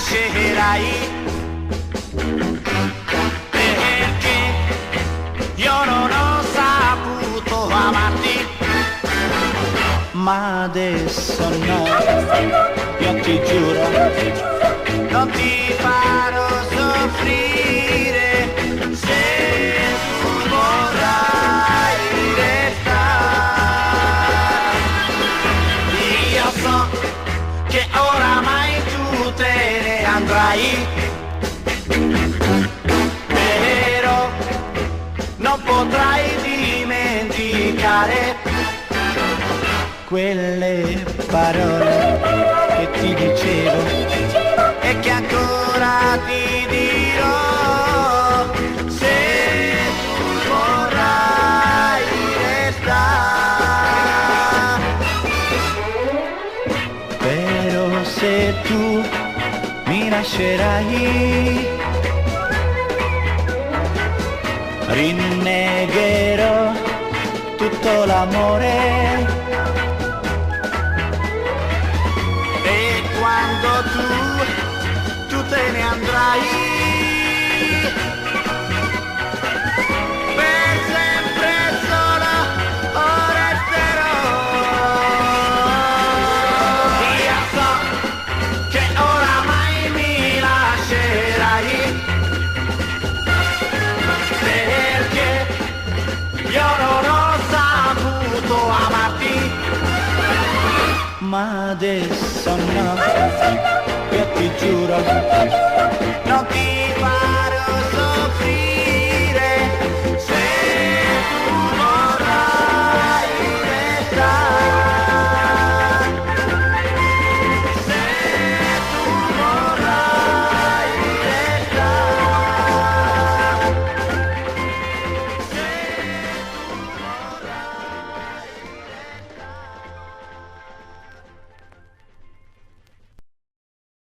lascerai, perché io non ho saputo amarti, ma adesso no, io ti giuro, non ti farò soffrire se tu vorrai restare. Io so che oramai tu te ne andrai, però non potrai dimenticare quelle parole che ti dicevo e che ancora ti dirò, se tu vorrai restare. Però se tu mi lascerai, rinnegherò tutto l'amore. E quando tu te ne andrai, per sempre solo resterò. Io so che oramai mi lascerai, perché io non ho saputo amarti, ma adesso no, io ti giuro,